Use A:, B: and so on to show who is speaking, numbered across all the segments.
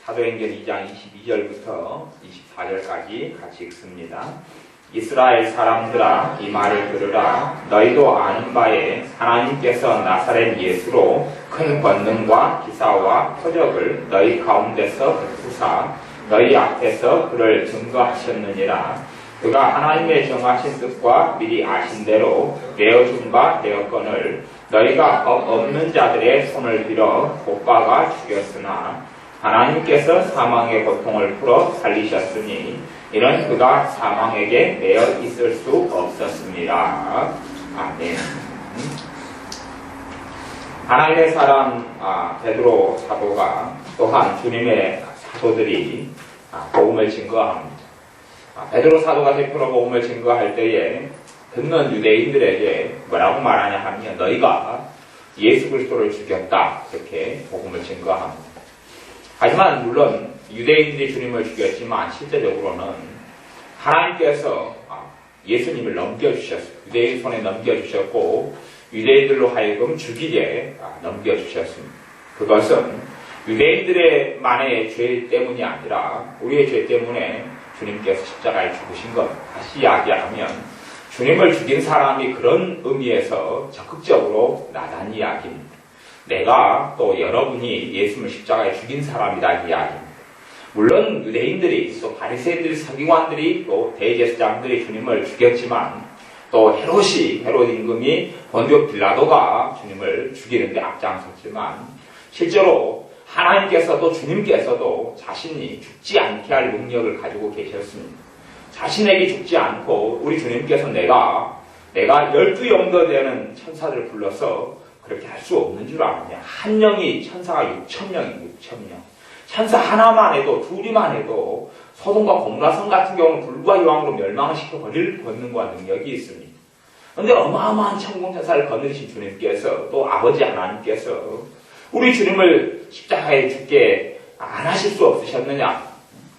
A: 사도행전 2장 22절부터 24절까지 같이 읽습니다. 이스라엘 사람들아 이 말을 들으라. 너희도 아는 바에 하나님께서 나사렛 예수로 큰 권능과 기사와 표적을 너희 가운데서 베푸사 너희 앞에서 그를 증거하셨느니라. 그가 하나님의 정하신 뜻과 미리 아신 대로 내어준 바 되었거늘 너희가 법 없는 자들의 손을 빌어 못 박아 죽였으나 하나님께서 사망의 고통을 풀어 살리셨으니 이는 그가 사망에게 매여 있을 수 없었습니다. 아멘. 하나님의 사람 베드로 사도가 또한 주님의 사도들이 복음을 증거합니다. 베드로 사도가 대표로 복음을 증거할 때에 듣는 유대인들에게 뭐라고 말하냐 하면 너희가 예수 그리스도를 죽였다 이렇게 복음을 증거합니다. 하지만 물론 유대인들이 주님을 죽였지만 실제적으로는 하나님께서 예수님을 넘겨주셨어요. 유대인 손에 넘겨주셨고 유대인들로 하여금 죽이게 넘겨주셨습니다. 그것은 유대인들의 만의 죄 때문이 아니라 우리의 죄 때문에 주님께서 십자가에 죽으신 것. 다시 이야기하면 주님을 죽인 사람이 그런 의미에서 적극적으로 나단 이야기입니다. 내가 또 여러분이 예수님을 십자가에 죽인 사람이다 이야기입니다. 물론 유대인들이 또 바리새인들이 서기관들이 또 대제사장들이 주님을 죽였지만 또 헤롯 임금이 본디오 빌라도가 주님을 죽이는 데 앞장섰지만 실제로 하나님께서도 주님께서도 자신이 죽지 않게 할 능력을 가지고 계셨습니다. 자신에게 죽지 않고 우리 주님께서 내가 12영도 되는 천사들을 불러서 그렇게 할 수 없는 줄 아느냐. 한 명이 천사가 6,000명. 천사 하나만 해도 둘이만 해도 소돔과 고모라성 같은 경우는 불과 유황으로 멸망을 시켜 버릴 권능과 능력이 있습니다. 그런데 어마어마한 천군천사를 거느리신 주님께서 또 아버지 하나님께서 우리 주님을 십자가에 죽게 안 하실 수 없으셨느냐?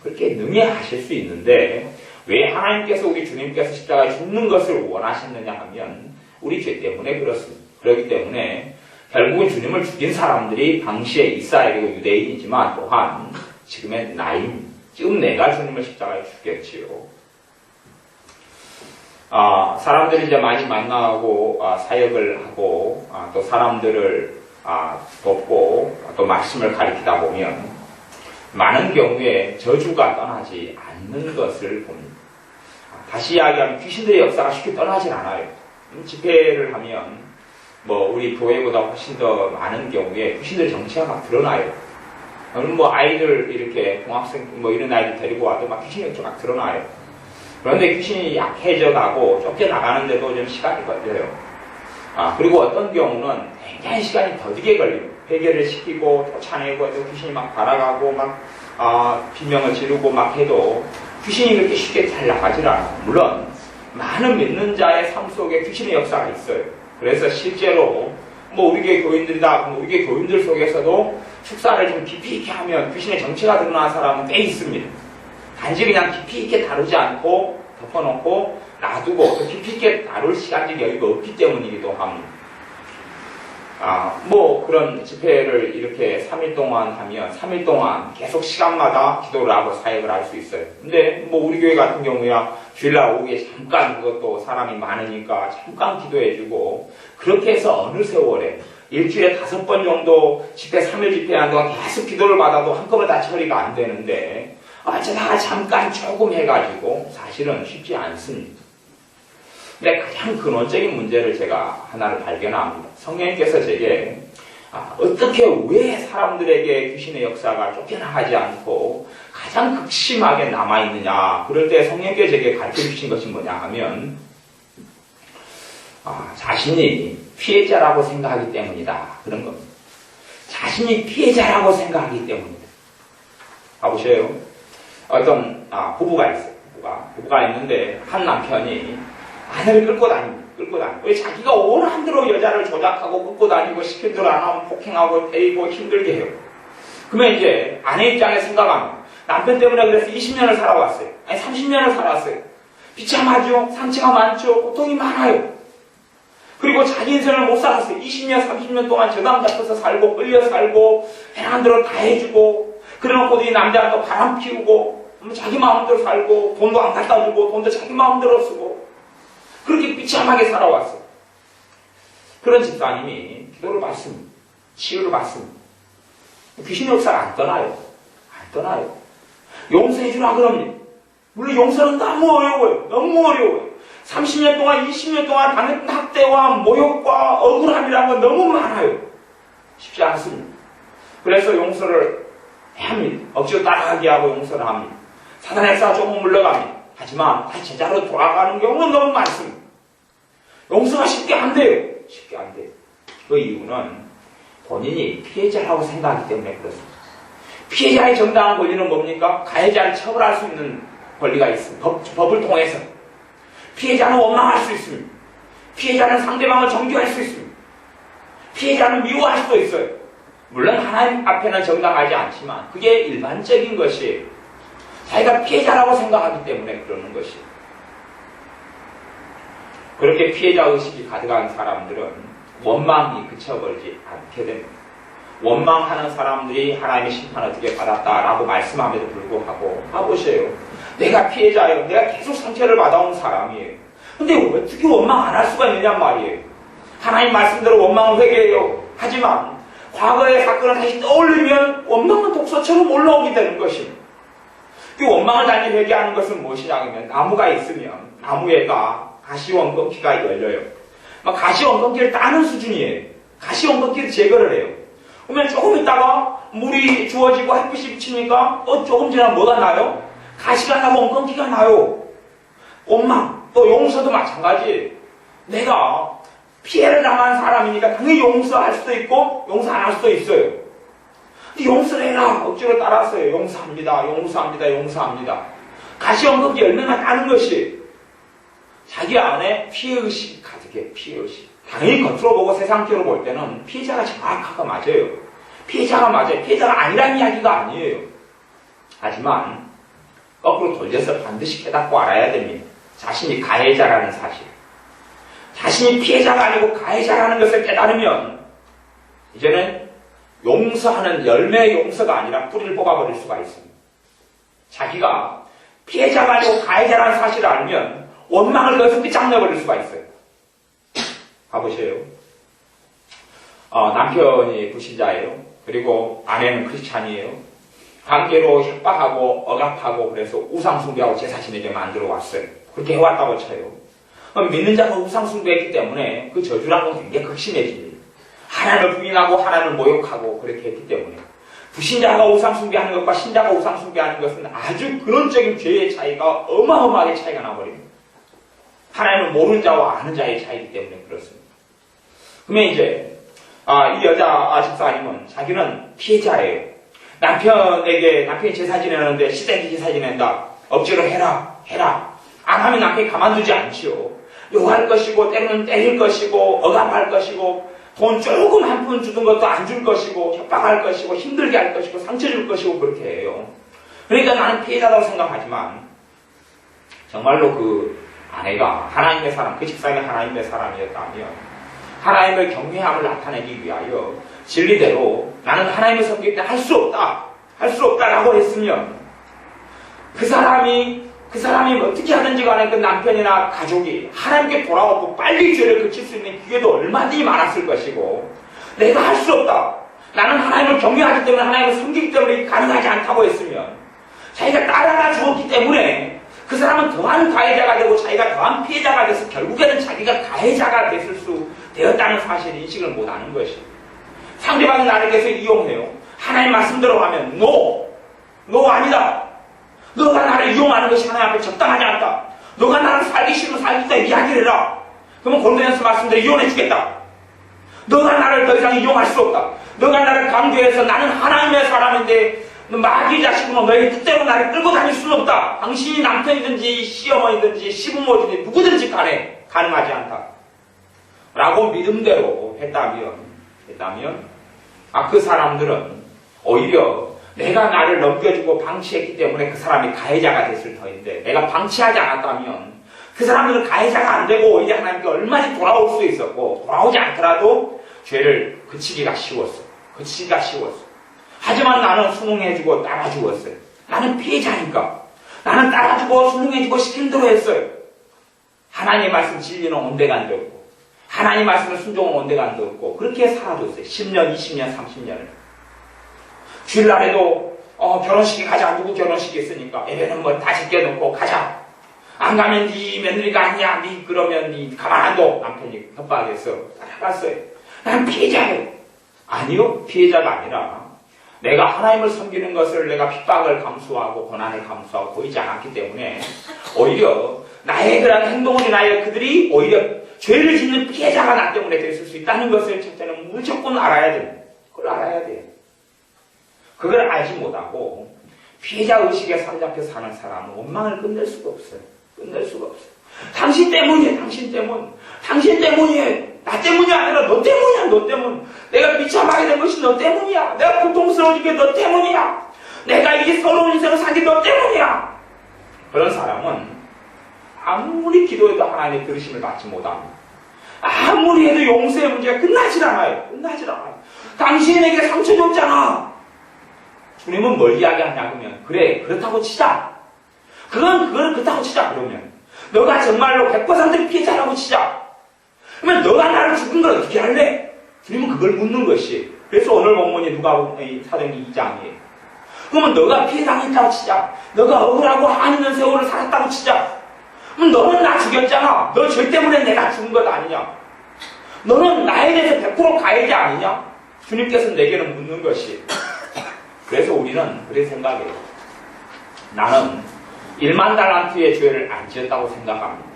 A: 그렇게 능히 하실 수 있는데 왜 하나님께서 우리 주님께서 십자가에 죽는 것을 원하셨느냐 하면 우리 죄 때문에 그렇습니다. 그렇기 때문에 결국은 주님을 죽인 사람들이 당시에 이스라엘이고 유대인이지만 또한 지금의 나입니다. 지금 내가 주님을 십자가에 죽였지요. 사람들이 이제 많이 만나고 사역을 하고 또 사람들을 돕고 또 말씀을 가르치다 보면 많은 경우에 저주가 떠나지 않는 것을 봅니다. 다시 이야기하면 귀신들의 역사가 쉽게 떠나질 않아요. 집회를 하면 우리 교회보다 훨씬 더 많은 경우에 귀신들의 정체가 막 드러나요. 아이들 이렇게 중학생 이런 아이들 데리고 와도 막 귀신의 역사가 막 드러나요. 그런데 귀신이 약해져 가고 쫓겨나가는데도 좀 시간이 걸려요. 그리고 어떤 경우는 굉장히 시간이 더디게 걸려요. 회개를 시키고 쫓아내고 또 귀신이 막 달아가고 비명을 지르고 막 해도 귀신이 그렇게 쉽게 잘 나가질 않아요. 물론 많은 믿는 자의 삶 속에 귀신의 역사가 있어요. 그래서 실제로 우리 교회 교인들이다. 우리 교회 교인들 속에서도 축사를 좀 깊이 있게 하면 귀신의 정체가 드러나는 사람은 꽤 있습니다. 단지 그냥 깊이 있게 다루지 않고 덮어놓고 놔두고 또 깊이 있게 다룰 시간적 여유가 없기 때문이기도 합니다. 그런 집회를 이렇게 3일 동안 하면 3일 동안 계속 시간마다 기도를 하고 사역을 할 수 있어요. 근데 우리 교회 같은 경우야 주일날 오후에 잠깐 그것도 사람이 많으니까 잠깐 기도해주고 그렇게 해서 어느 세월에 일주일에 5번 정도 집회 3일 집회하는 동안 계속 기도를 받아도 한꺼번에 다 처리가 안 되는데 제가 잠깐 조금 해가지고 사실은 쉽지 않습니다. 근데 가장 근원적인 문제를 제가 하나를 발견합니다. 성령님께서 제게 어떻게 왜 사람들에게 귀신의 역사가 쫓겨나가지 않고 가장 극심하게 남아있느냐. 그럴 때 성령님께서 제게 가르쳐주신 것이 뭐냐 하면 자신이 피해자라고 생각하기 때문이다. 그런 겁니다. 자신이 피해자라고 생각하기 때문이다. 봐보세요. 어떤 부부가 있어요. 부부가 있는데 한 남편이 아내를 끌고 다닙니다. 왜 자기가 원하는 대로 여자를 조작하고 끌고 다니고 시킨 대로 안 하면 폭행하고 때리고 힘들게 해요. 그러면 이제 아내 입장에 생각하면 남편 때문에 그래서 20년을 살아왔어요. 아니 30년을 살았어요. 비참하죠. 상처가 많죠. 고통이 많아요. 그리고 자기 인생을 못 살았어요. 20년, 30년 동안 저당 잡혀서 살고 끌려 살고 해난 대로 다 해주고 그래놓고도 이 남자가 또 바람 피우고 자기 마음대로 살고 돈도 안 갖다 주고 돈도 자기 마음대로 쓰고 그렇게 비참하게 살아왔어. 그런 집사님이 기도를 받습니다. 치유를 받습니다. 귀신 역사를 안 떠나요. 안 떠나요. 용서해 주라 그럽니다. 물론 용서는 너무 어려워요. 너무 어려워요. 30년 동안 20년 동안 당했던 학대와 모욕과 억울함이라는 건 너무 많아요. 쉽지 않습니다. 그래서 용서를 합니다. 억지로 따라가게 하고 용서를 합니다. 사단의 역사가 조금 물러갑니다. 하지만 다시 제자로 돌아가는 경우는 너무 많습니다. 용서가 쉽게 안 돼요. 쉽게 안 돼요. 그 이유는 본인이 피해자라고 생각하기 때문에 그렇습니다. 피해자의 정당한 권리는 뭡니까? 가해자를 처벌할 수 있는 권리가 있습니다. 법을 통해서. 피해자는 원망할 수 있습니다. 피해자는 상대방을 정죄할 수 있습니다. 피해자는 미워할 수도 있어요. 물론 하나님 앞에는 정당하지 않지만 그게 일반적인 것이에요. 자기가 피해자라고 생각하기 때문에 그러는 것이에요. 그렇게 피해자 의식이 가득한 사람들은 원망이 그쳐버리지 않게 됩니다. 원망하는 사람들이 하나님의 심판을 어떻게 받았다라고 말씀함에도 불구하고 봐보세요. 내가 피해자예요. 내가 계속 상처를 받아온 사람이에요. 근데 어떻게 원망 안 할 수가 있느냐 말이에요. 하나님 말씀대로 원망을 회개해요. 하지만 과거의 사건을 다시 떠올리면 원망은 독소처럼 올라오게 되는 것입니다. 그 원망을 다시 회개하는 것은 무엇이냐면 나무가 있으면 나무에가 가시원금기가 열려요. 가시원금기를 따는 수준이에요. 가시원금기를 제거를 해요. 그러면 조금 있다가 물이 주어지고 햇빛이 비치니까 또 조금 지나면 뭐가 나요? 가시가 나고 원금기가 나요. 원망, 또 용서도 마찬가지예요. 내가 피해를 당한 사람이니까 당연히 용서할 수도 있고 용서 안 할 수도 있어요. 용서를 해라. 억지로 따랐어요. 용서합니다. 용서합니다. 용서합니다. 가시원금기 열매만 따는 것이 자기 안에 피해의식이 가득해. 피해의식. 당연히 겉으로 보고 세상적으로 볼 때는 피해자가 정확하고 맞아요. 피해자가 맞아요. 피해자가 아니라는 이야기가 아니에요. 하지만 거꾸로 돌려서 반드시 깨닫고 알아야 됩니다. 자신이 가해자라는 사실. 자신이 피해자가 아니고 가해자라는 것을 깨달으면 이제는 용서하는 열매의 용서가 아니라 뿌리를 뽑아버릴 수가 있습니다. 자기가 피해자가 아니고 가해자라는 사실을 알면 원망을 거기서 끝장내버릴 수가 있어요. 가보세요. 남편이 불신자예요. 그리고 아내는 크리스찬이에요. 관계로 협박하고 억압하고 그래서 우상숭배하고 제사 지내게 만들어 왔어요. 그렇게 해왔다고 쳐요. 믿는 자가 우상숭배했기 때문에 그 저주라는 건 굉장히 극심해집니다. 하나님을 부인하고 하나님을 모욕하고 그렇게 했기 때문에 불신자가 우상숭배하는 것과 신자가 우상숭배하는 것은 아주 근원적인 죄의 차이가 어마어마하게 차이가 나버립니다. 하나님을 모르는 자와 아는 자의 차이기 때문에 그렇습니다. 그러면 이제 이 여자 집사님은 자기는 피해자예요. 남편이 제사 지내는데 시댁이 제사 지낸다. 억지로 해라. 안 하면 남편이 가만두지 않지요. 욕할 것이고 때로는 때릴 것이고 억압할 것이고 돈 조금 한 푼 주던 것도 안 줄 것이고 협박할 것이고 힘들게 할 것이고 상처 줄 것이고 그렇게 해요. 그러니까 나는 피해자라고 생각하지만 정말로 그 아내가 하나님의 사람, 그 집사님이 하나님의 사람이었다면 하나님의 경외함을 나타내기 위하여 진리대로 나는 하나님을 섬길 때 할 수 없다라고 했으면 그 사람이 어떻게 하든지 간에 그 남편이나 가족이 하나님께 돌아오고 빨리 죄를 그칠 수 있는 기회도 얼마든지 많았을 것이고 내가 할 수 없다. 나는 하나님을 경외하기 때문에 하나님을 섬기기 때문에 가능하지 않다고 했으면 자기가 따라가 주었기 때문에 그 사람은 더한 가해자가 되고 자기가 더한 피해자가 돼서 결국에는 자기가 가해자가 됐을 수 되었다는 사실을 인식을 못하는 것이 상대방이 나를 계속 이용해요. 하나님 말씀대로 하면 no 아니다. 너가 나를 이용하는 것이 하나님 앞에 적당하지 않다. 너가 나를 살기 싫으면 살기 때문에 이야기를 해라. 그러면 고린도전서 말씀대로 이혼해 주겠다. 너가 나를 더 이상 이용할 수 없다. 너가 나를 강조해서 나는 하나님의 사람인데 마귀 자식으로 너의 뜻대로 나를 끌고 다닐 수는 없다. 당신이 남편이든지 시어머니든지 시부모든지 누구든지 간에 가능하지 않다. 라고 믿음대로 했다면 그 사람들은 오히려 내가 나를 넘겨주고 방치했기 때문에 그 사람이 가해자가 됐을 터인데 내가 방치하지 않았다면 그 사람들은 가해자가 안 되고 오히려 하나님께 얼마든지 돌아올 수 있었고 돌아오지 않더라도 죄를 그치기가 쉬웠어. 하지만 나는 순응해주고 따라주었어요. 나는 피해자니까. 나는 따라주고 순응해주고 시킨 대로 했어요. 하나님의 말씀 진리는 온데간데 없고 하나님의 말씀을 순종은 온데간데 없고 그렇게 살아줬어요. 10년, 20년, 30년을. 주일날에도 결혼식에 가자. 누구 결혼식이 있으니까 예배는 뭐 다 제껴놓고 가자. 안 가면 네 며느리가 아니야. 네 그러면 네 가만 안 둬. 남편이 협박해서 따라갔어요. 난 피해자예요. 아니요. 피해자가 아니라 내가 하나님을 섬기는 것을 내가 핍박을 감수하고 고난을 감수하고 보이지 않았기 때문에 오히려 나의 그런 행동을 인하여 그들이 오히려 죄를 짓는 피해자가 나 때문에 됐을 수 있다는 것을 첫째는 무조건 알아야 됩니다. 그걸 알아야 돼요. 그걸 알지 못하고 피해자 의식에 사로잡혀 사는 사람은 원망을 끝낼 수가 없어요. 끝낼 수가 없어요. 당신 때문이에요. 당신 때문. 당신 때문이에요. 나 때문이 아니라 너 때문이야. 너 때문. 내가 비참하게 된 것이 너 때문이야. 내가 고통스러워진 게 너 때문이야. 내가 이 서러운 인생을 산 게 너 때문이야. 그런 사람은 아무리 기도해도 하나님의 들으심을 받지 못합니다. 아무리 해도 용서의 문제가 끝나질 않아요. 끝나질 않아요. 당신에게 상처 줬잖아. 주님은 뭘 이야기하냐면 그래 그렇다고 치자. 그걸 그렇다고 치자. 그러면 너가 정말로 100% 피해자라고 치자. 그러면 너가 나를 죽인 걸 어떻게 할래? 주님은 그걸 묻는 것이. 그래서 오늘 본문이 누가복음 사도행전 2장이에요. 그러면 너가 피해당했다고 치자. 너가 억울하고 한있는 세월을 살았다고 치자. 그럼 너는 나 죽였잖아. 너 죄 때문에 내가 죽은 것 아니냐? 너는 나에 대해서 100% 가해자 아니냐? 주님께서 내게는 묻는 것이. 그래서 우리는 그렇게 생각해요. 나는 1만 달란트의 죄를 안 지었다고 생각합니다.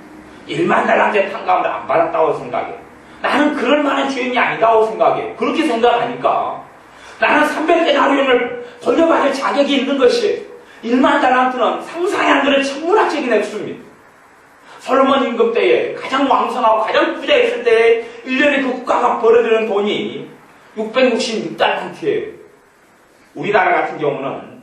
A: 1만 달란트의 탕감을 안 받았다고 생각해요. 나는 그럴 만한 죄인이 아니다고 생각해요. 그렇게 생각하니까 나는 300데나리온을 돌려받을 자격이 있는 것이 1만 달란트는 상상이 안 되는 천문학적인 액수입니다. 솔로몬 임금 때에 가장 왕성하고 가장 부자였을 때에 1년에 그 국가가 벌어들이는 돈이 666달란트예요. 우리나라 같은 경우는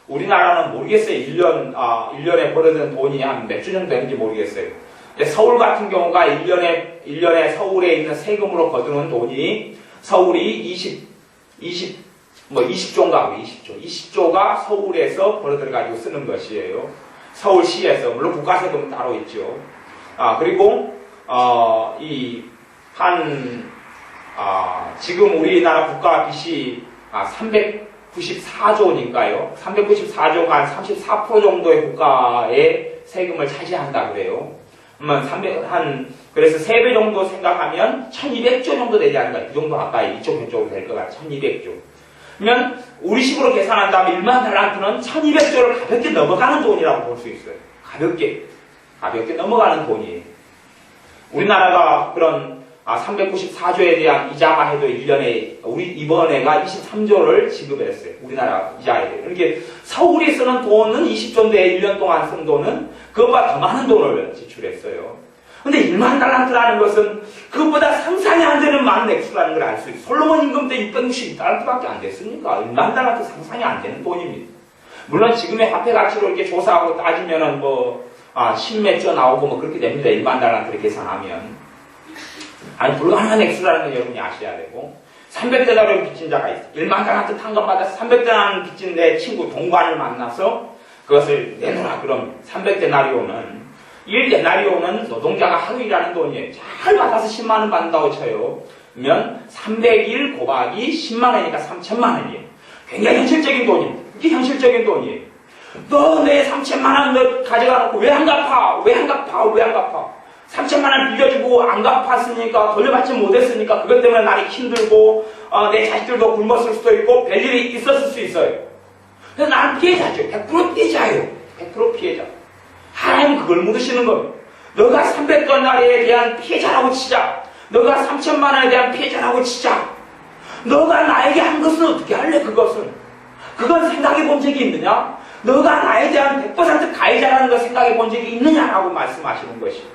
A: 우리나라는 모르겠어요. 1년에 벌어들이는 돈이 한 몇 주 정도 되는지 모르겠어요. 근데 서울 같은 경우가 1년에 서울에 있는 세금으로 거두는 돈이 서울이 20조인가 20조가 서울에서 벌어들여가지고 쓰는 것이에요. 서울시에서. 물론 국가세금은 따로 있죠. 그리고, 지금 우리나라 국가 빚이 394조니까요. 394조가 한 34% 정도의 국가의 세금을 차지한다 그래요. 그래서 3배 정도 생각하면 1200조 정도 되지 않을까요? 그 정도 가까이 이쪽 저쪽으로 될 것 같아요. 1200조. 그러면 우리식으로 계산한다면 1만 달란트는 1200조를 가볍게 넘어가는 돈이라고 볼 수 있어요. 가볍게 넘어가는 돈이에요. 우리나라가 그런 394조에 대한 이자만 해도 1년에 이번에가 23조를 지급했어요. 우리나라 이자에 대해. 이렇게 서울이 쓰는 돈은 20조인데 1년 동안 쓴 돈은 그것보다 더 많은 돈을 지출했어요. 근데 1만 달란트라는 것은 그것보다 상상이 안 되는 많은 액수라는 걸 알 수 있어요. 솔로몬 임금 때 662달란트밖에 안 됐으니까 1만 달란트 상상이 안 되는 돈입니다. 물론 지금의 화폐 가치로 이렇게 조사하고 따지면은 10몇 조 나오고 그렇게 됩니다. 1만 달란트를 계산하면. 불가능한 액수라는 걸 여러분이 아셔야 되고 300데나리온 빚진 자가 있어요. 1만 달란트 탕감받아서 300데나리온 빚진 내 친구 동관을 만나서 그것을 내놓으라. 그럼 300데나리온은 1데나리온은 노동자가 하루 일하는 돈이에요. 잘 받아서 10만원 받는다고 쳐요. 그러면 300일 곱하기 10만원이니까 3천만원이에요. 굉장히 현실적인 돈입니다. 이게 현실적인 돈이에요. 너 내 3천만원 너 가져가놓고 왜 안 갚아? 3천만원 빌려주고 안 갚았으니까 돌려받지 못했으니까 그것 때문에 나를 힘들고 내 자식들도 굶었을 수도 있고 별일이 있었을 수 있어요. 그래서 나는 피해자죠. 100% 피해자예요. 100% 피해자. 하나님은 그걸 물으시는 겁니다. 너가 300데나리온에 대한 피해자라고 치자. 너가 3천만원에 대한 피해자라고 치자. 너가 나에게 한 것은 어떻게 할래? 그건 생각해 본 적이 있느냐? 너가 나에 대한 100% 가해자라는 걸 생각해 본 적이 있느냐라고 말씀하시는 것입니다.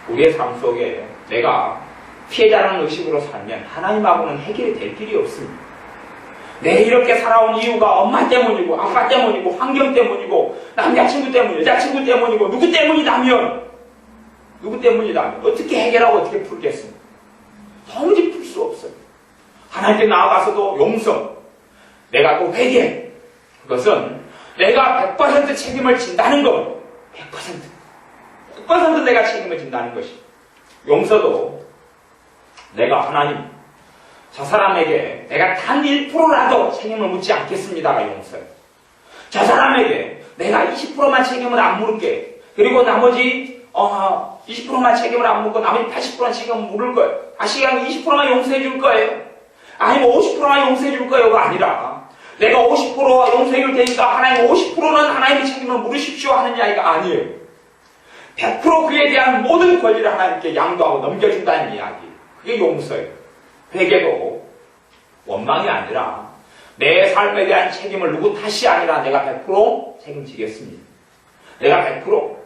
A: 우리의 삶 속에 내가 피해자라는 의식으로 살면 하나님하고는 해결이 될 길이 없습니다. 내가 이렇게 살아온 이유가 엄마 때문이고 아빠 때문이고 환경 때문이고 남자친구 때문이고 여자친구 때문이고 누구 때문이라면 어떻게 해결하고 어떻게 풀겠습니까? 도무지 풀 수 없어요. 하나님께 나아가서도 용서, 내가 또 회개. 그것은 내가 100% 책임을 진다는 것. 100% 내가 책임을 진다는 것이. 용서도 내가 하나님, 저 사람에게 내가 단 1%라도 책임을 묻지 않겠습니다가 용서예요. 저 사람에게 내가 20%만 책임을 안 물을게. 그리고 나머지 20%만 책임을 안 묻고 나머지 80%만 책임을 물을 거예요. 그냥 20%만 용서해 줄 거예요. 아니면 50%만 용서해 줄 거예요가 아니라 내가 50% 용서해 줄 테니까 하나님 50%는 하나님의 책임을 물으십시오 하는 이야기가 아니에요. 100% 그에 대한 모든 권리를 하나님께 양도하고 넘겨준다는 이야기. 그게 용서예요. 회개도 원망이 아니라 내 삶에 대한 책임을 누구 탓이 아니라 내가 100% 책임지겠습니다. 내가 100%.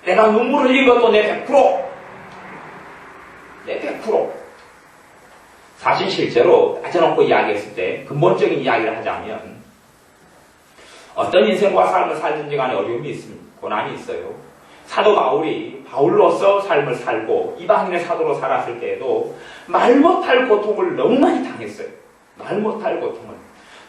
A: 내가 눈물 흘린 것도 내 100%. 내 100%. 사실 실제로 따져놓고 이야기했을 때 근본적인 이야기를 하자면 어떤 인생과 삶을 살든지 간에 어려움이 있습니다. 고난이 있어요. 사도 바울이 바울로서 삶을 살고 이방인의 사도로 살았을 때에도 말 못할 고통을 너무 많이 당했어요. 말 못할 고통을.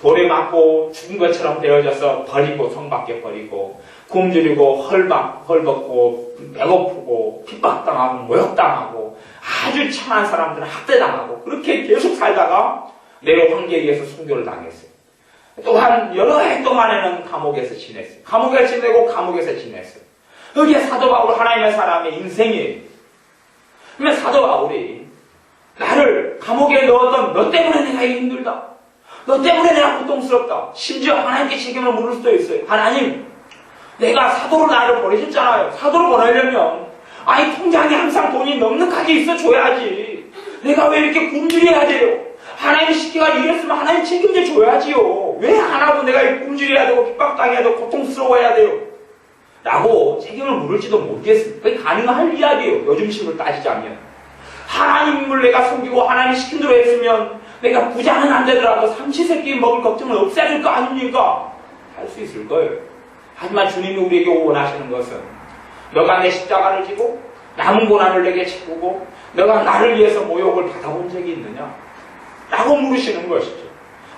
A: 돌에 맞고 죽은 것처럼 되어져서 버리고 성밖에 버리고 굶주리고 헐벗고 배고프고 핍박당하고 모욕당하고 아주 참한 사람들은 학대당하고 그렇게 계속 살다가 네로 황제에 의해서 순교를 당했어요. 또한 여러 해 동안에는 감옥에서 지냈어요. 감옥에 지내고 감옥에서 지냈어요. 그게 사도 바울 하나님의 사람의 인생이에요. 그러면 사도 바울이 나를 감옥에 넣었던 너 때문에 내가 힘들다. 너 때문에 내가 고통스럽다. 심지어 하나님께 책임을 물을 수도 있어요. 하나님, 내가 사도로 나를 보내셨잖아요. 사도로 보내려면 통장에 항상 돈이 넉넉하게 있어줘야지. 내가 왜 이렇게 굶주려야 돼요? 하나님 시키가 이랬으면 하나님 책임져 줘야지요. 왜 하나도 내가 굶주려야 되고 핍박당해야 되고 고통스러워야 돼요? 라고 책임을 물을지도 모르겠습니다. 그게 가능한 이야기예요. 요즘식으로 따지자면. 하나님을 내가 섬기고 하나님 시킨 대로 했으면 내가 부자는 안 되더라도 삼시세끼 먹을 걱정을 없애야 될 거 아닙니까? 할 수 있을 거예요. 하지만 주님이 우리에게 원하시는 것은 너가 내 십자가를 지고 남은 고난을 내게 채우고 너가 나를 위해서 모욕을 받아본 적이 있느냐? 라고 물으시는 것이죠.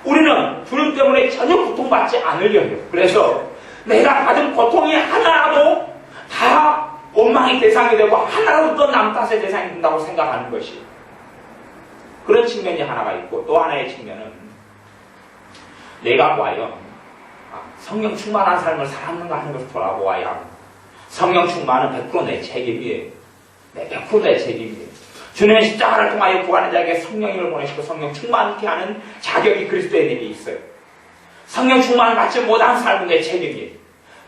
A: 우리는 주님 때문에 전혀 고통받지 않으려요. 그래서 내가 받은 고통이 하나라도 다 원망의 대상이 되고 하나라도 또 남 탓의 대상이 된다고 생각하는 것이 그런 측면이 하나가 있고 또 하나의 측면은 내가 과연 성령 충만한 삶을 살았는가 하는 것을 돌아보아야 합니다. 성령 충만은 100% 내 책임이에요. 100% 내 책임이에요. 주님의 십자가를 통하여 구하는 자에게 성령님을 보내시고 성령 충만케 하는 자격이 그리스도인에게 있어요. 성령 충만 받지 못한 삶은 내 책임이에요.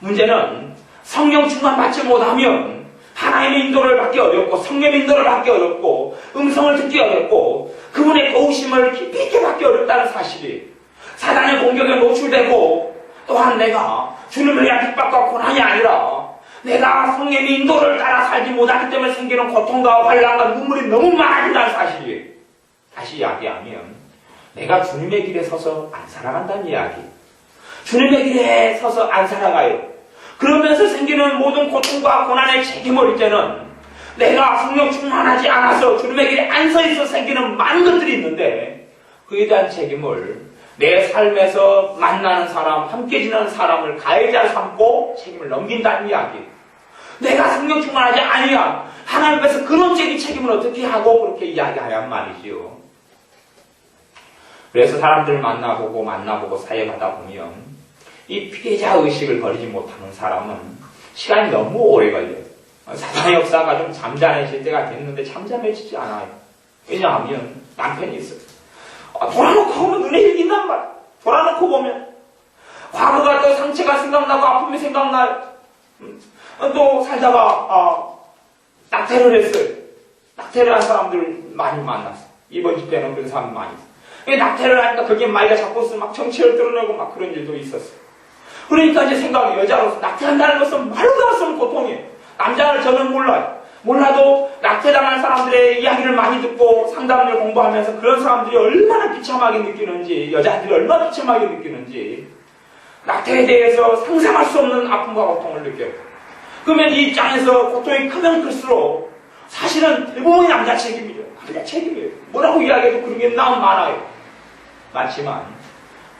A: 문제는 성령 충만 받지 못하면 하나님의 인도를 받기 어렵고 성령의 인도를 받기 어렵고 음성을 듣기 어렵고 그분의 도우심을 깊이 있게 받기 어렵다는 사실이 사단의 공격에 노출되고 또한 내가 주님을 위한 핍박과 고난이 아니라 내가 성령의 인도를 따라 살지 못하기 때문에 생기는 고통과 환난과 눈물이 너무 많아진다는 사실이에요. 다시 이야기하면 내가 주님의 길에 서서 안 살아간다는 이야기. 주님의 길에 서서 안 살아가요. 그러면서 생기는 모든 고통과 고난의 책임을 이제는 내가 성령 충만하지 않아서 주님의 길에 안 서 있어 생기는 많은 것들이 있는데 그에 대한 책임을 내 삶에서 만나는 사람, 함께 지내는 사람을 가해자 삼고 책임을 넘긴다는 이야기. 내가 성령 충만하지 아니야. 하나님 앞에서 근원적인 책임을 어떻게 하고 그렇게 이야기하란 말이지요. 그래서 사람들을 만나보고 사역하다 보면 이 피해자 의식을 버리지 못하는 사람은 시간이 너무 오래 걸려요. 사단의 역사가 좀 잠잠해질 때가 됐는데 잠잠해지지 않아요. 왜냐하면 남편이 있어요. 돌아놓고 보면 눈에 익힌단 말이야. 돌아놓고 보면 과거가 또 상처가 생각나고 아픔이 생각나요. 또 살다가 낙태를 했어요. 낙태를 한 사람들 많이 만났어요. 이번 집회는 그런 사람 많이 있어요. 낙태를 하니까 거기에 마이가 자꾸 막 정체를 드러내고 막 그런 일도 있었어요. 그러니까 이제 생각이 여자로서 낙태한다는 것은 말로 나왔으면 고통이에요. 남자를 저는 몰라요. 몰라도 낙태당한 사람들의 이야기를 많이 듣고 상담을 공부하면서 그런 사람들이 얼마나 비참하게 느끼는지, 여자들이 얼마나 비참하게 느끼는지 낙태에 대해서 상상할 수 없는 아픔과 고통을 느껴요. 그러면 이 입장에서 고통이 크면 클수록 사실은 대부분이 남자 책임이죠. 남자 책임이에요. 뭐라고 이야기해도 그런 게 너무 많아요. 많지만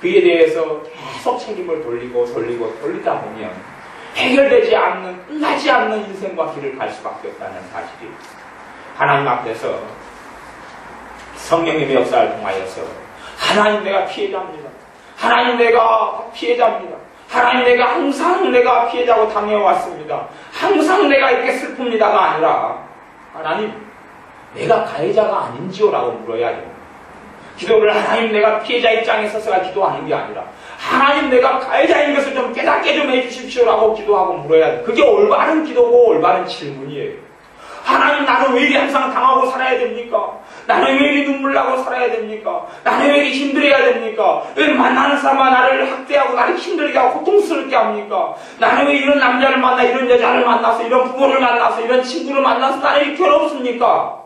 A: 그에 대해서 계속 책임을 돌리다 보면 해결되지 않는, 끝나지 않는 인생과 길을 갈 수밖에 없다는 사실이 하나님 앞에서 성령님의 역사를 통하여서 하나님 내가 피해자입니다. 하나님 내가 피해자입니다. 하나님 내가 항상 내가 피해자고 당해왔습니다. 항상 내가 이렇게 슬픕니다가 아니라 하나님 내가 가해자가 아닌지요라고 물어야 돼요. 기도를 하나님 내가 피해자 입장에 서서가 기도하는 게 아니라 하나님 내가 가해자인 것을 좀 깨닫게 좀 해주십시오라고 기도하고 물어야 돼요. 그게 올바른 기도고 올바른 질문이에요. 하나님 나는 왜 이리 항상 당하고 살아야 됩니까? 나는 왜 이리 눈물 나고 살아야 됩니까? 나는 왜 이리 힘들어야 됩니까? 왜 만나는 사람은 나를 학대하고 나를 힘들게 하고 고통스럽게 합니까? 나는 왜 이런 남자를 만나 이런 여자를 만나서 이런 부모를 만나서 이런 친구를 만나서 나는 이렇게 괴롭습니까?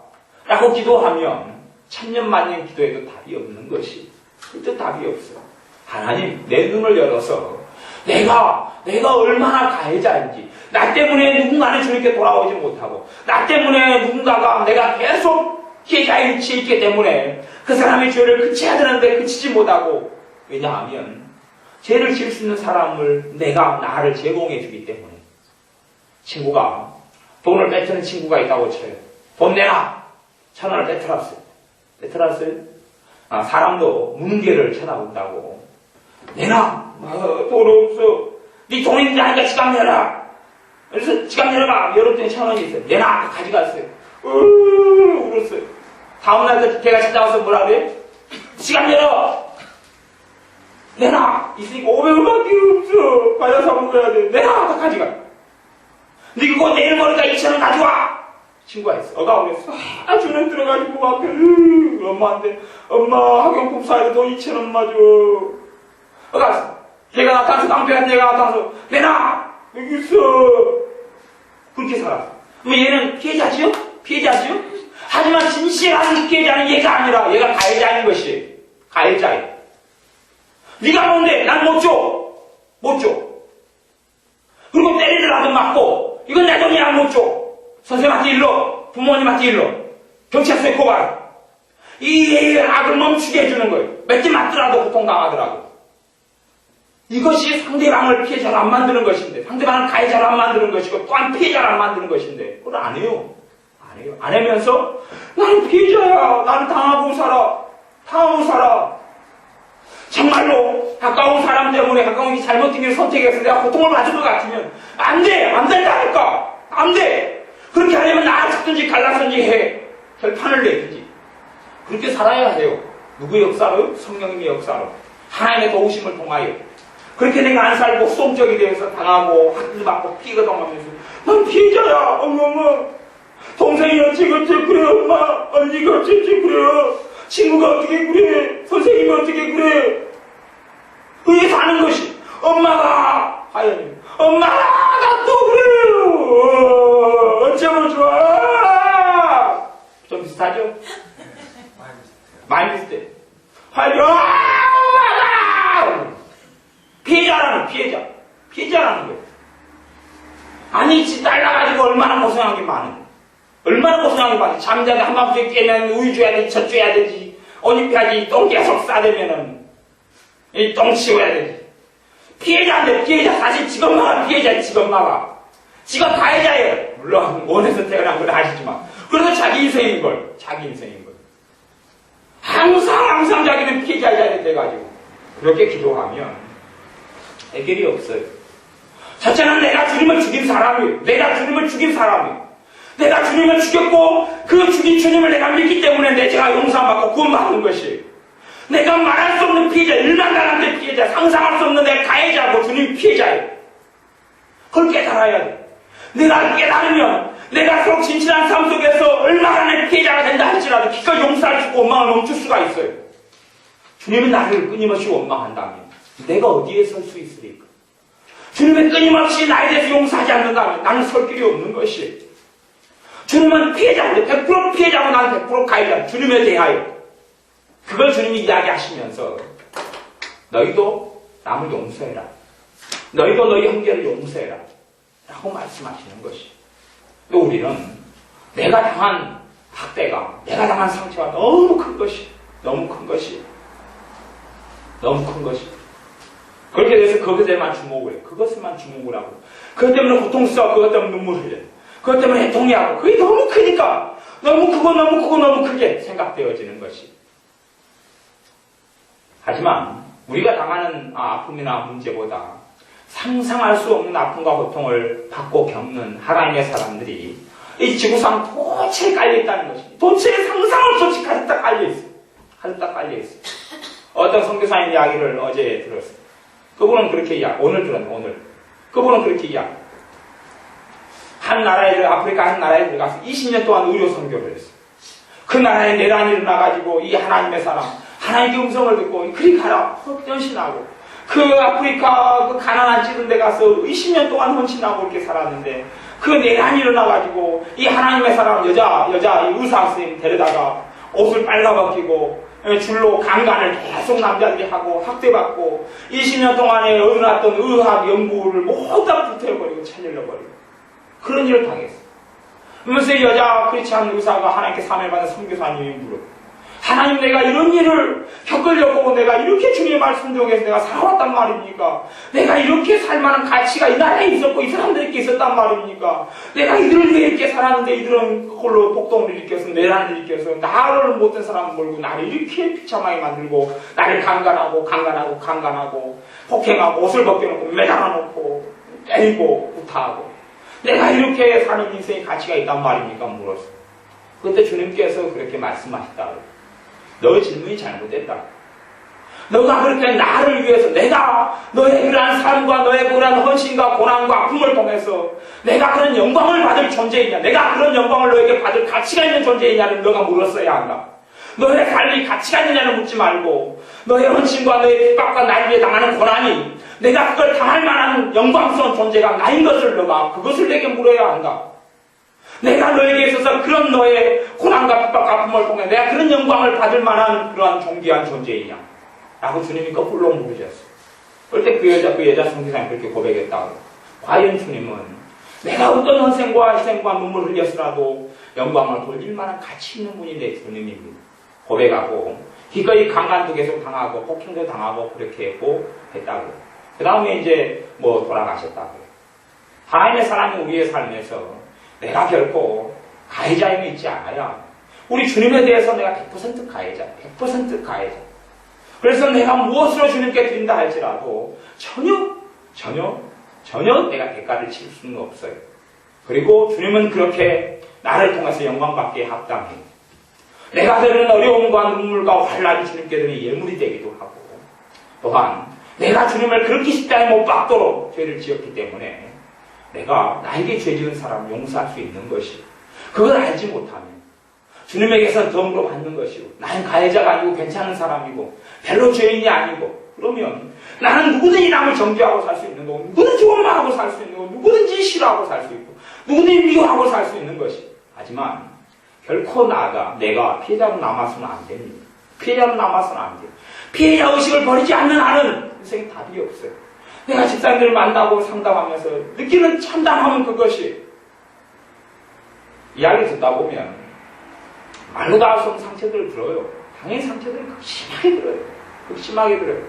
A: 라고 기도하면 천년만년 기도해도 답이 없는 것이 절대 답이 없어요. 하나님 내 눈을 열어서 내가 얼마나 가해자인지 나 때문에 누군가는 주님께 돌아오지 못하고 나 때문에 누군가가 내가 계속 피해자의 위치에 있기 때문에 그 사람의 죄를 그쳐야 되는데 그치지 못하고 왜냐하면 죄를 지을 수 있는 사람을 나를 제공해 주기 때문에 친구가 돈을 뺏기는 친구가 있다고 쳐요. 돈 내놔! 1,000원을 뺏어놨어요. 사람도 문개를 쳐다본다고 내놔! 돈 없어. 네 돈 있는지 아니까 지갑 내놔. 그래서 지갑 내놔봐. 열었더니 1,000원이 있어요. 내놔! 가져갔어요. 울었어요. 다음날 걔가 찾아와서 뭐라 그래? 지갑 내놔! 내놔! 있으니까 500원밖에 없어. 과자 사 먹어야 돼. 내놔! 다 가져가. 네 그거 내일 모레니까 2,000원 가져와! 친구가 있어. 어가 오겠어. 주는 들어가지고 앞에 엄마한테 엄마 학용품 사야 돈 2,000원만 줘. 어가 걔가 나타나서 깡패한테 얘가 나타나서 내놔! 여기 있어. 그렇게 살았어. 그럼 얘는 피해자지요? 하지만 진실한 피해자는 얘가 아니라 얘가 가해자인 것이 가해자예요. 네가 뭔데? 난 못 줘. 그리고 때리더라도 맞고 이건 내 돈이야 못 줘. 선생님한테 일러. 부모님한테 일러. 경찰서에 고발. 이 악을 멈추게 해주는 거예요. 몇 대 맞더라도 고통당하더라도. 이것이 상대방을 피해자로 안 만드는 것인데 상대방을 가해자로 안 만드는 것이고 또한 피해자로 안 만드는 것인데 그걸 안 해요. 안 하면서 나는 피해자야. 나는 당하고 살아. 정말로 가까운 사람 때문에 가까운 게 잘못된 길 선택해서 내가 고통을 받을 것 같으면 안 된다니까. 안 돼. 그렇게 하려면 나를 죽든지 갈라서든지 해. 결판을 내든지. 그렇게 살아야 해요. 누구의 역사로요? 성령님의 역사로. 하나님의 도우심을 통하여. 그렇게 내가 안 살고 수동적이 되어서 당하고 학대 받고 피가 당하면서 난 피해자야. 엄마. 동생이 어찌 그래 엄마. 언니가 어찌 그래. 친구가 어떻게 그래. 선생님이 어떻게 그래. 그게 사는 것이 엄마가 하여님 엄마가 나 또 그래요. 어쩌면 좋아. 좀 비슷하죠? 많이 비슷해. 피해자라는 거예요. 아니 지 딸나가지고 얼마나 고생한 게 많은데. 잠자다 한밤중에 깨면 우유 줘야 되지, 젖 줘야 되지, 옷 입혀야지, 똥 계속 싸대면은, 이 똥 치워야 되지. 피해자인데, 사실 지엄마가 피해자야, 지엄마가. 지가 가해자예요. 물론, 원해서 태어난 걸 아시지만. 그래도 자기 인생인 걸. 항상 자기는 피해자가 돼가지고. 그렇게 기도하면, 해결이 없어요. 첫째는 내가 주님을 죽인 사람이에요. 내가 주님을 죽였고 그 죽인 주님을 내가 믿기 때문에 내가 용서받고 구원받는 것이 내가 말할 수 없는 피해자, 일만당한데 피해자, 상상할 수 없는 내 가해자고 주님이 피해자예요. 그걸 깨달아야 돼. 내가 깨달으면 내가 속 진실한 삶 속에서 얼마나 내 피해자가 된다 할지라도 기껏 용서할 수 있고 원망을 멈출 수가 있어요. 주님이 나를 끊임없이 원망한다면 내가 어디에 설 수 있으리까? 주님이 끊임없이 나에 대해서 용서하지 않는다면 나는 설 길이 없는 것이. 주님은 피해자인데 100% 피해자고 나는 100% 가해자. 주님에 대하여. 그걸 주님이 이야기하시면서 너희도 남을 용서해라. 너희도 너희 형제를 용서해라. 라고 말씀하시는 것이. 또 우리는 내가 당한 학대가, 내가 당한 상처가 너무 큰 것이 너무 큰 것이. 그렇게 돼서 그것에만 주목을 해. 그것에만 주목을 하고. 그것 때문에 고통스러워. 그것 때문에 눈물을 흘려. 그것 때문에 해통해하고. 그게 너무 크니까 너무 크고 너무 크고 너무 크게 생각되어지는 것이. 하지만 우리가 당하는 아픔이나 문제보다 상상할 수 없는 아픔과 고통을 받고 겪는 하나님의 사람들이 이 지구상 도처에 깔려있다는 것입니다. 도처에 상상할 수 없이 가득 다 깔려있어요. 가득 다 깔려있어요. 어떤 선교사님 이야기를 어제 들었어요. 그분은 그렇게 오늘 들었네, 오늘. 그분은 그렇게 한 나라에, 아프리카 한 나라에 들어가서 20년 동안 의료 선교를 했어요. 그 나라에 내란이 일어나가지고 이 하나님의 사람, 하나님의 음성을 듣고 그리 가라, 헌신하고. 그 아프리카 그 가난한 찌든 데 가서 20년 동안 헌신하고 이렇게 살았는데 그 내란이 일어나가지고 이 하나님의 사람, 여자 의사 선생님 데려다가 옷을 빨가벗기고 줄로 강간을 계속 남자들이 하고 학대받고 20년 동안에 얻어놨던 의학 연구를 모두 다 불태워버리고 차질러버리고 그런 일을 당했어요. 그러면서 이 여자 크리스찬 의사가 하나님께 사명받은 선교사님이 물어요. 하나님, 내가 이런 일을 겪으려고 내가 이렇게 주님의 말씀 중에서 내가 살아왔단 말입니까? 내가 이렇게 살만한 가치가 이 나라에 있었고 이 사람들에게 있었단 말입니까? 내가 이들을 위해 이렇게 살았는데 이들은 그걸로 폭동을 일으켜서 내란을 일으켜서 나를 못된 사람을 몰고 나를 이렇게 비참하게 만들고 나를 강간하고 폭행하고 옷을 벗겨놓고 매달아놓고 때리고 구타하고 내가 이렇게 사는 인생의 가치가 있단 말입니까? 물었어. 그때 주님께서 그렇게 말씀하셨다. 너의 질문이 잘못됐다. 너가 그렇게 나를 위해서 내가 너의 그러한 삶과 너의 그러한 헌신과 고난과 아픔을 통해서 내가 그런 영광을 받을 존재이냐, 내가 그런 영광을 너에게 받을 가치가 있는 존재이냐를 너가 물었어야 한다. 너의 삶이 가치가 있느냐를 묻지 말고 너의 헌신과 너의 핍박과 나를 위해 당하는 고난이 내가 그걸 당할 만한 영광스러운 존재가 나인 것을 너가 그것을 내게 물어야 한다. 내가 너에게 있어서 그런 너의 고난과 핍박과 아픔을 통해 내가 그런 영광을 받을 만한 그러한 존귀한 존재이냐 라고 주님이 거꾸로 물으셨어요. 그럴 때 그 여자 선교사님이 그렇게 고백했다고. 과연 주님은 내가 어떤 헌생과 희생과 눈물을 흘렸으라도 영광을 돌릴 만한 가치 있는 분인데 주님이 고백하고 기꺼이 강간도 계속 당하고 폭행도 당하고 그렇게 했다고. 그 다음에 이제 돌아가셨다고요. 하나님의 사람이 우리의 삶에서 내가 결코 가해자임이 있지 않아야 우리 주님에 대해서 내가 100% 가해자, 100% 가해자. 그래서 내가 무엇으로 주님께 드린다 할지라도 전혀 내가 대가를 칠 수는 없어요. 그리고 주님은 그렇게 나를 통해서 영광받기에 합당해. 내가 드리는 어려움과 눈물과 환란이 주님께 드리는 예물이 되기도 하고 또한 내가 주님을 그렇게 십자가에 못 박도록 죄를 지었기 때문에 내가 나에게 죄 지은 사람을 용서할 수 있는 것이 그걸 알지 못하면 주님에게서 덤으로 받는 것이고 나는 가해자가 아니고 괜찮은 사람이고 별로 죄인이 아니고 그러면 나는 누구든지 남을 정죄하고 살 수 있는 거고 누구든지 원망하고 살 수 있는 거고 누구든지 싫어하고 살 수 있고 누구든지 미워하고 살 수 있는 것이 하지만 결코 내가 피해자로 남아서는 안 됩니다. 피해자로 남아서는 안 돼요. 피해자 의식을 버리지 않는 한은 인생에 답이 없어요. 내가 집사님들을 만나고 상담하면서 느끼는 참담함은 그것이 이야기 듣다 보면 말로 다 할 수 없는 상처들을 들어요. 당연히 상처들을 극심하게 들어요.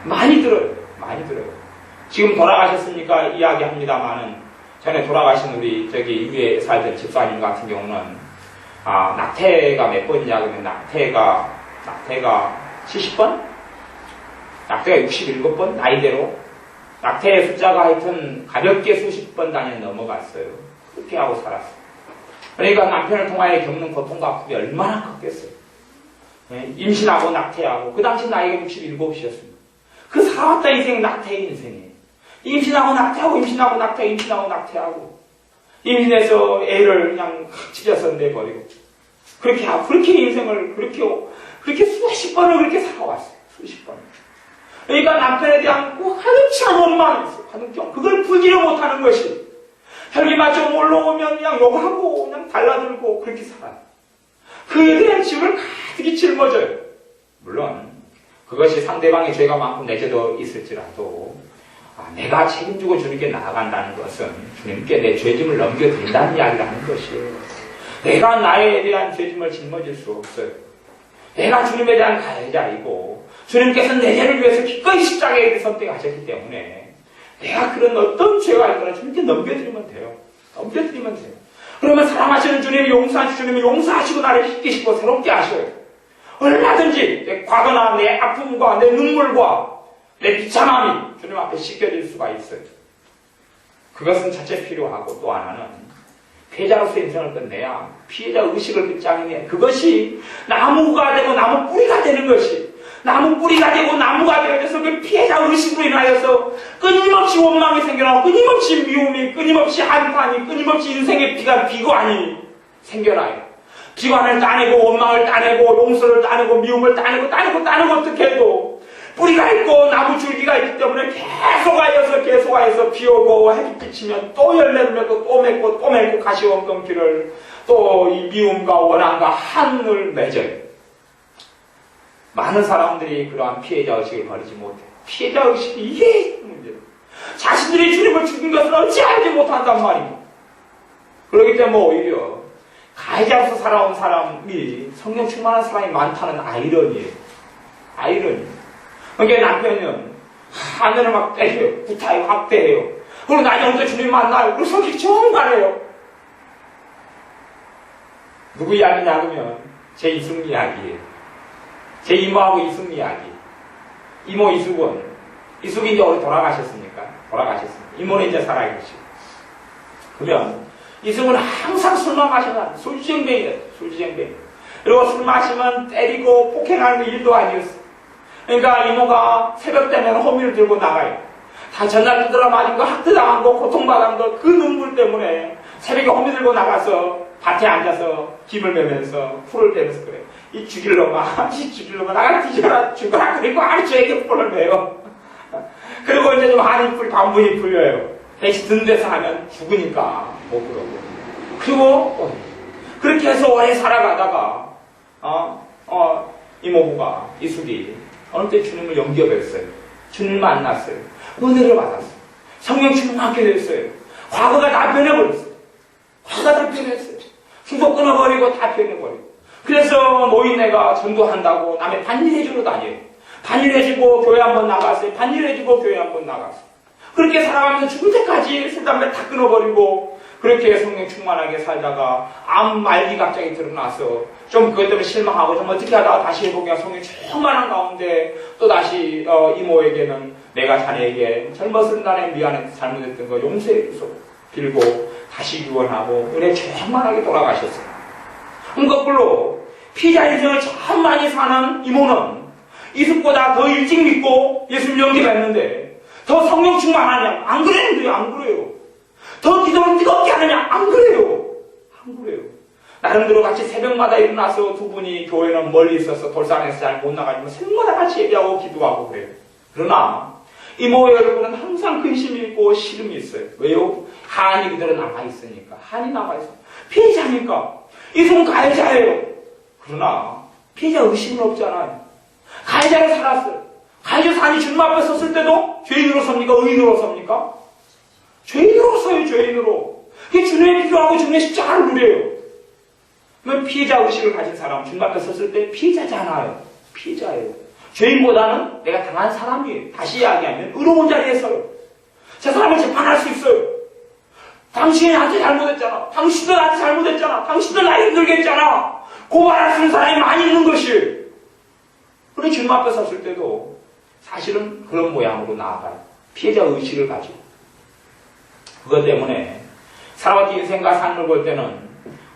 A: 많이 들어요. 지금 돌아가셨으니까 이야기합니다만은 전에 돌아가신 우리 위에 살던 집사님 같은 경우는 낙태가 몇 번이냐 그러면 낙태가 70번? 낙태가 67번? 나이대로 낙태의 숫자가 하여튼 가볍게 수십 번 단위에 넘어갔어요. 그렇게 하고 살았어요. 그러니까 남편을 통하여 겪는 고통과 아픔이 얼마나 컸겠어요. 임신하고 낙태하고 그 당시 나이가 67이었습니다. 그 살아왔다 인생 낙태의 인생이에요. 임신하고 낙태하고 임신해서 애를 그냥 찢어서 내버리고 그렇게 인생을 그렇게 수십 번을 그렇게 살아왔어요. 수십 번. 그러니까 남편에 대한 가득 찬 원망이 있어요. 그걸 풀지를 못하는 것이 혈기가 좀 올라오면 그냥 욕하고 그냥 달라들고 그렇게 살아요. 그에 대한 짐을 가득히 짊어져요. 물론 그것이 상대방의 죄가 많고 내 죄도 있을지라도 내가 책임지고 주님께 나아간다는 것은 주님께 내 죄짐을 넘겨드린다는 이야기를 하는 것이에요. 내가 나에 대한 죄짐을 짊어질 수 없어요. 내가 주님에 대한 가해자이고 주님께서 내 죄를 위해서 기꺼이 십자가에 선택하셨기 때문에 내가 그런 어떤 죄가 있거나 주님께 넘겨드리면 돼요. 넘겨드리면 돼요. 그러면 사랑하시는 주님이 용서하시고 주님이 용서하시고 나를 씻기시고 새롭게 하셔요. 얼마든지 내 과거나 내 아픔과 내 눈물과 내 비참함이 주님 앞에 씻겨질 수가 있어요. 그것은 첫째 필요하고 또 하나는 피해자로서 인생을 끝내야 피해자 의식을 끝장내 그것이 나무가 되고 나무 뿌리가 되는 것이 나무 뿌리가 되고 나무가 되어서 그 피해자 의식으로 인하여서 끊임없이 원망이 생겨나고 끊임없이 미움이 끊임없이 한탄이 끊임없이 인생의 비관이 생겨나요. 비관을 따내고 원망을 따내고 용서를 따내고 미움을 따내고 어떻게 해도 뿌리가 있고 나무 줄기가 있기 때문에 계속하여서 비오고 햇빛 비치면 또 열매를 맺고 또 맺고 가시원금기를 또 이 미움과 원한과 한을 맺어요. 많은 사람들이 그러한 피해자 의식을 버리지 못해요. 피해자 의식이 이게 문제예요. 자신들이 주님을 죽인 것을 어찌 알지 못한단 말이에요. 그렇기 때문에 오히려 가해자로서 살아온 사람이 성령 충만한 사람이 많다는 아이러니예요. 그러니까 남편은 하늘을 막 때려요. 구타해요. 학대해요. 그리고 나중에 혼자 주님 만나요. 그리고 성격이 정말해요. 누구 이야기냐 하면 제 이승 이야기예요. 제 이모하고 이승 이야기. 이모 이숙은 이제 어디 돌아가셨습니까? 이모는 이제 살아계시고. 그러면 이승은 항상 술만 마셔요. 술주정뱅이에요. 그리고 술 마시면 때리고 폭행하는 게 일도 아니었어요. 그러니까 이모가 새벽 되면 호미를 들고 나가요. 다 전날 두드러 맞은 거, 학대당한 거, 고통받은 거, 그 눈물 때문에 새벽에 호미 들고 나가서 밭에 앉아서 김을 매면서 풀을 베면서 그래요. 이 죽일 놈아, 나가 뒤져라, 죽어라. 그리고 아저에게 뿔을 매요. 그리고 이제 좀 한이 반분이 풀려요. 대신 든 데서 하면 죽으니까 못 그러고. 그리고 그렇게 해서 오래 살아가다가 이모부가 이숙이 어느 때 주님을 영접했어요. 주님을 만났어요. 은혜를 받았어요. 성령 충만하게 됐어요. 과거가 다 변해버렸어요. 수도 끊어버리고 다 변해버리고. 그래서 노인네가 전도한다고 남의 반일해주러 다녀요. 반일해주고 교회 한번 나갔어요. 그렇게 살아가면서 죽을 때까지 술, 담배 다 끊어버리고 그렇게 성령 충만하게 살다가 암 말기 갑자기 드러나서 좀 그것 때문에 실망하고 좀 어떻게 하다가 다시 해보니까 성령 충만한 가운데 또 다시 이모에게는 내가 자네에게 젊었을 날에 미안해 잘못했던 거 용서해 주소 빌고 다시 유언하고 은혜 충만하게 돌아가셨어요. 거꾸로 피자 인생을 참 많이 사는 이모는 이숙보다 더 일찍 믿고 예수님 영접했는데 더 성령 충만하냐? 안 그래요. 더 기도를 뜨겁게 하느냐? 안 그래요. 나름대로 같이 새벽마다 일어나서 두 분이 교회는 멀리 있어서 돌산에서 잘 못 나가지만 새벽마다 같이 예배하고 기도하고 그래요. 그러나 이모 여러분은 항상 근심이 있고 시름이 있어요. 왜요? 한이 그대로 남아있으니까. 피해자니까. 이승은 가해자예요. 그러나 피해자 의심은 없잖아요. 가해자로 살았어요. 가해자 산이 주님 앞에 섰을 때도 죄인으로 섭니까? 의인으로 섭니까? 죄인으로 서요. 그게 주님의 필요하고 주님의 십자가를 누려요. 그러면 피해자 의식을 가진 사람 주님 앞에 섰을 때 피해자잖아요. 피해자예요. 죄인보다는 내가 당한 사람이에요. 다시 이야기하면 의로운 자리에 서요. 저 사람을 재판할 수 있어요. 당신이 나한테 잘못했잖아. 당신도 나한테 잘못했잖아. 당신도 나 힘들게 했잖아. 고발할 수 있는 사람이 많이 있는 것이에요. 그런데 주님 앞에 섰을 때도 사실은 그런 모양으로 나아가요. 피해자 의식을 가지고. 그것 때문에 사람의 인생과 삶을 볼 때는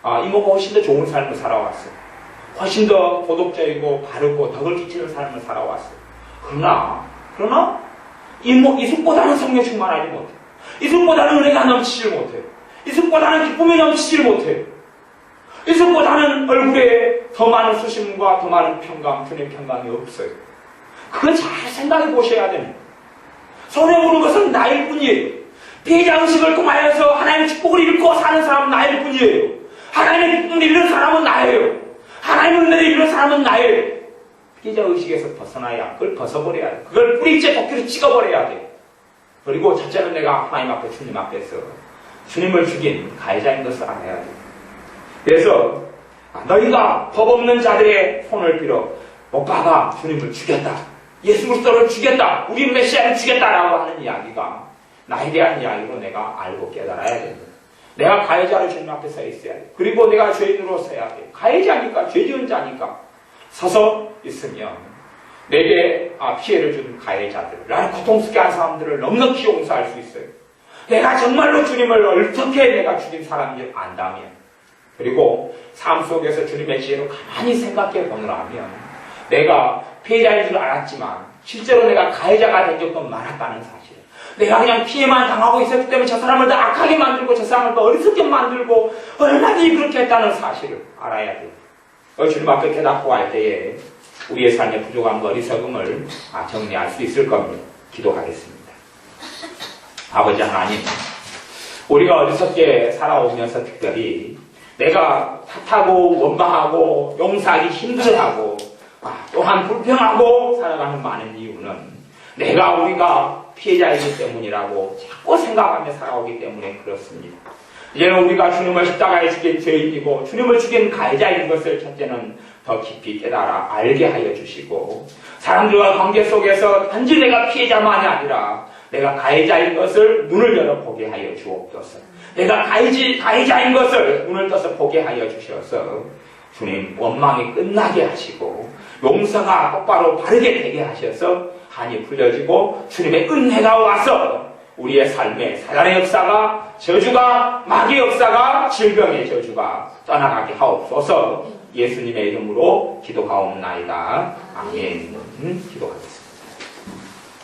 A: 이모가 훨씬 더 좋은 삶을 살아왔어요. 훨씬 더 도덕적이고 바르고 덕을 끼치는 삶을 살아왔어요. 그러나 이숙보다는 성령 충만하지 못해요. 이숙보다는 은혜가 넘치질 못해요. 이숙보다는 기쁨이 넘치질 못해요. 이숙보다는 얼굴에 더 많은 수심과 더 많은 평강, 주님의 평강이 없어요. 그건 잘 생각해 보셔야 됩니다. 손해보는 것은 나일 뿐이에요. 피해자 의식을 통하여서 하나님의 축복을 잃고 사는 사람은 나일 뿐이에요. 하나님의 기쁨을 잃는 사람은 나예요. 하나님의 은혜를 잃는 사람은 나예요. 피해자 의식에서 벗어나야 그걸 벗어버려야 돼. 그걸 뿌리째 도끼로 찍어버려야 돼. 그리고 첫째는 내가 하나님 앞에 주님 앞에서 주님을 죽인 가해자인 것을 알아야 돼. 그래서 너희가 법 없는 자들의 손을 빌어 못 박아 주님을 죽였다. 예수 그리스도를 죽였다, 우리 메시아를 죽였다라고 하는 이야기가 나에 대한 이야기로 내가 알고 깨달아야 됩니다. 내가 가해자로 주님 앞에 서 있어야 돼. 그리고 내가 죄인으로 서야 돼. 가해자니까, 죄 지은 자니까 서서 있으면 내게 피해를 준 가해자들, 나를 고통스럽게 한 사람들을 넉넉히 용서할 수 있어요. 내가 정말로 주님을 어떻게 내가 죽인 사람인지 안다면, 그리고 삶 속에서 주님의 지혜로 가만히 생각해 보느라면 내가 피해자인 줄 알았지만 실제로 내가 가해자가 된 적도 많았다는 사실, 내가 그냥 피해만 당하고 있었기 때문에 저 사람을 더 악하게 만들고 저 사람을 더 어리석게 만들고 얼마든지 그렇게 했다는 사실을 알아야 돼요. 주님 앞에 깨닫고 할 때에 우리의 삶의 부족함과 어리석음을 정리할 수 있을 겁니다. 기도하겠습니다. 아버지 하나님, 우리가 어리석게 살아오면서 특별히 내가 탓하고 원망하고 용서하기 힘들어하고 또한 불평하고 살아가는 많은 이유는 우리가 피해자이기 때문이라고 자꾸 생각하며 살아오기 때문에 그렇습니다. 이제는 우리가 주님을 십자가에 죽인 죄인이고 주님을 죽인 가해자인 것을 첫째는 더 깊이 깨달아 알게 하여 주시고, 사람들과 관계 속에서 단지 내가 피해자만이 아니라 내가 가해자인 것을 눈을 열어 보게 하여 주옵소서. 내가 가해자인 것을 눈을 떠서 보게 하여 주셔서 주님 원망이 끝나게 하시고 용서가 똑바로 바르게 되게 하셔서 한이 풀려지고 주님의 은혜가 와서 우리의 삶에 사단의 역사가, 저주가, 마귀의 역사가, 질병의 저주가 떠나가게 하옵소서. 예수님의 이름으로 기도하옵나이다. 아멘. 기도하겠습니다.